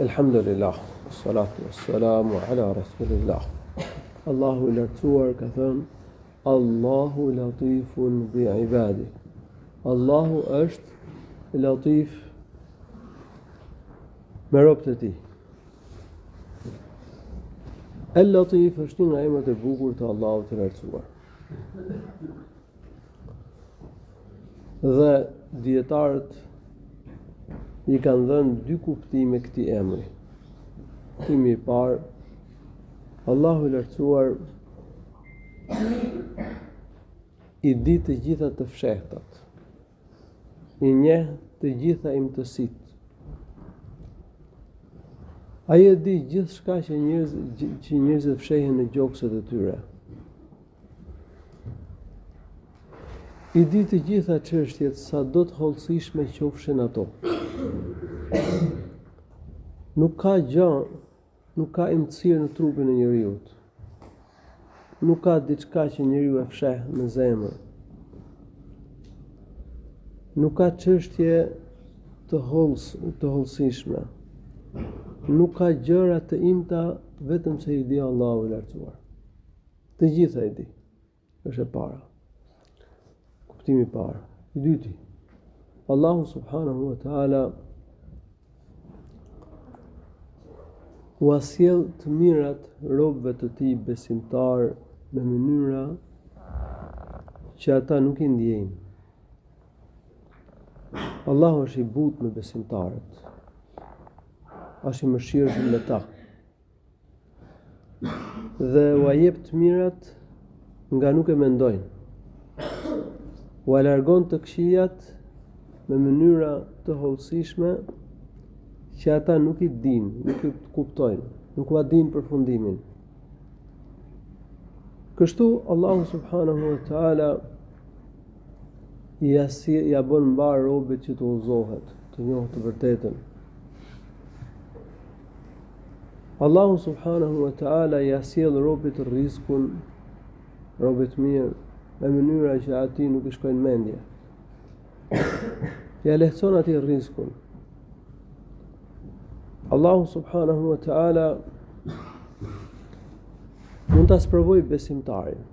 Elhamdulillah, salatu wassalamu ala rasulillah. Allahu I lartësuar ka thënë: Allahu latifun bi ibadi. Allahu është latif me robët e tij. El-Latif është një nga emrat e bukur të Allahut të lartësuar. Dhe dietarët I kanë dhënë dy kuptime këtij emri. Kuptimi I parë, Allahu I lartësuar I di të gjitha të fshehtat. I njeh të gjitha imtësitë. Ai e di gjithçka që njerëzit fshehin në gjokset e tyre. I di të gjitha çështjet sa do të hollësishme qofshin ato. Nuk ka gjë, nuk ka imtësirë në trupin e njeriut. Nuk ka diçka që njeriu e fsheh në zemër. Nuk ka çështje të hollësishme. Nuk ka gjëra të imta vetëm se I di Allahu I lartësuar. Të gjitha I di. Është e para. Kuptimi I parë. I dyti, Allahu subhanahu wa taala u sjell të mirat robëve të tij besimtar në mënyra që ata nuk I ndjejnë. Allahu është I butë me besimtarët. Është I mëshirshëm me ta. Dhe u jep të mirat nga nuk e mendojnë. U largon të këqijat me mënyra të hollësishme që ata nuk I dinë, nuk I kuptojnë, nuk ua dinë përfundimin. Kështu Allahu subhanahu wa taala ja bën mbar robët që të udhëzohet, të njohë të vërtetën. Allahu subhanahu wa taala ja sjell robët rrezikun, robët mirë, me mënyra që ati nuk I shkojnë mendje. Ja lehtëson ati rrezikun. Allahu subhanahu wa taala mund ta sprovoj besimtarin.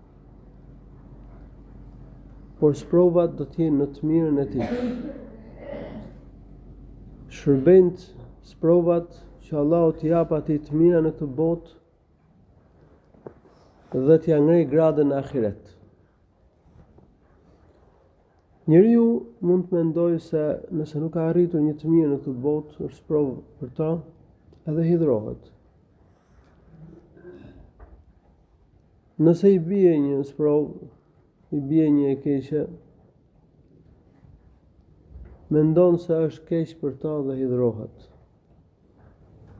Por sprovat do të jenë në të mirën e tij. Shërbejnë sprovat që Allahu t'i jap atij të mira në këtë botë dhe t'ia ngrej gradën në ahiret. Njeriu mund të mendojë se nëse nuk ka arritur një të mirë në këtë botë, është provë për ta, edhe hidhrohet. Nëse I bie një sprovë, I bie një e keqe, mendon se është keq për ta dhe hidhrohet.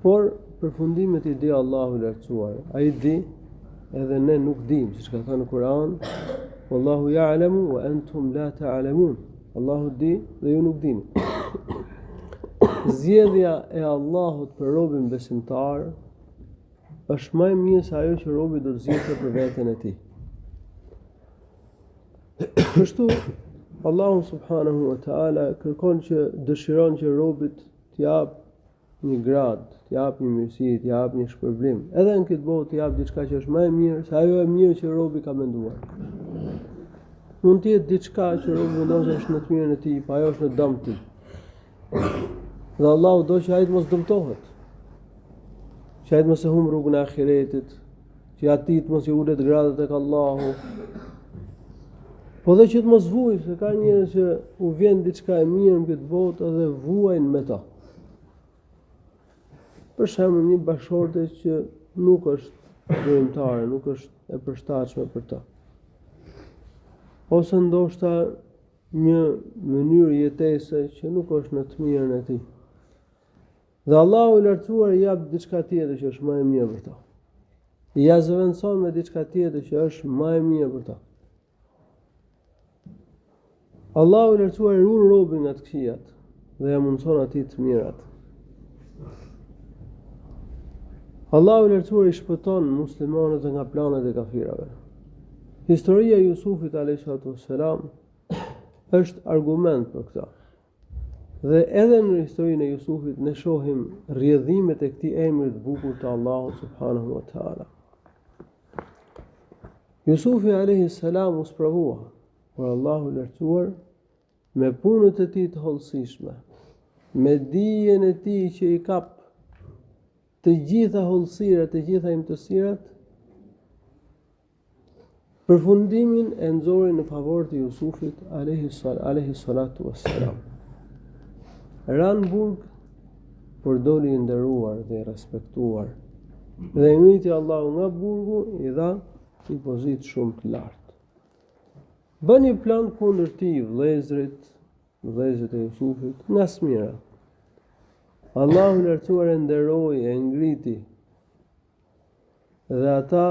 Por përfundimet I di Allahu I lartësuar. Ai di edhe ne nuk dim, siç ka thënë në Kur'an, Wallahu ya'lamu wa antum la ta'lamun. Allahu di dhe ju nuk dini. Zgjedhja e Allahut për robën besimtar është më e mirë se ajo që robi do të zgjidhte për veten e tij. Kështu Allahu subhanahu wa taala kërkon që dëshiron që robit t'i jap një grad, t'i jap një mirësi, t'i jap një shpërblim. Edhe në këtë botë t'i jap diçka që është më e mirë se ajo e mirë që robi ka menduar. Mund të jetë diçka që robi mendon se është në të mirën e tij, pa ajo është në dëm të tij. Dhe Allahu do që ai të mos dëmtohet. Që ai të mos e humb rrugën e ahiretit, që ati të mos I ulet gradat tek Allahu. Po dhe që të mos vujë, se ka njerëz që u vjen diçka e mirë në këtë botë dhe vuajnë me ta. Për shembull, një bashorte që nuk është dëmtare, nuk është e përshtatshme për ta. Ose ndoshta një mënyrë jetese që nuk është në të mirën e tij. Dhe Allahu I lartësuar I jap diçka tjetër që është më e mirë për ta. I ja zëvendëson me diçka tjetër që është më e mirë për ta. Allahu I lartësuar I ruan robën nga të këqijat dhe ja mundson atij të mirat. Allahu I lartësuar I shpëton muslimanët nga planet e kafirëve. Historia e Jusufit alayhi salatu wassalam është argument për këtë. Dhe edhe në historinë e Jusufit ne shohim rrjedhimet e këtij emri të bukur të Allahut subhanahu wa taala. Jusufi alayhi salam u sprovua por Allahu lartësuar me punët e tij të hollësishme, me dijen e tij që i kap të gjitha hollësirat, të gjitha imtësirat, përfundimin e nxori në favor të Jusufit alayhi salatu wassalam. Ran burg, por doli i nderuar dhe i respektuar. Dhe ngriti Allahu nga burgu i dha një pozitë shumë të lartë. Bën një plan kundër tij vëllezërit e Jusufit nga smira. Allahu lartësuar e nderoi, e ngriti. Dhe ata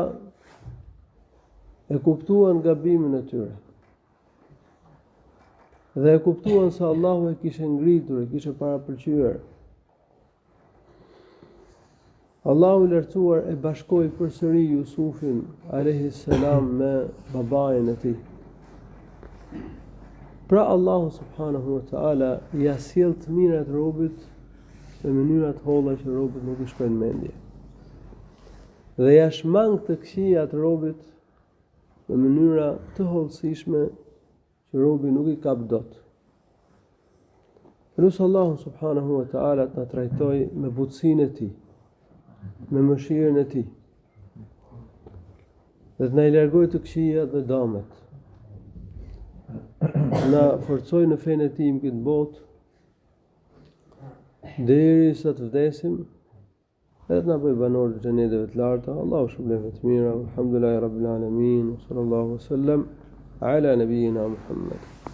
e kuptuan gabimin e tyre. Dhe e kuptuan se Allahu e kishte ngritur, e kishte parapëlqyer. Allahu i lartësuar e bashkoi përsëri Jusufin alayhi salam me babain e tij. Pra Allahu subhanahu wa taala ja sjell të mirat robit në mënyra të holla që robit nuk i shkojnë mendje. Dhe ja shmang të këqijat robit në mënyra të hollësishme që robi nuk i kap dot. Lusë Allahu subhanahu wa taala të na trajtoj me butësinë e tij, me mëshirën e tij. Dhe të na i largoj të këqijat dhe damet. Na forcoj në fenë e tij në këtë botë, derisa të vdesim, edhe të na bëj banor të xheneteve të larta. Allahu shpëlbeft të mira. Alhamdulillahi rabbil alamin. Sallallahu alaihi wasallam ala nabiyyina Muhammad.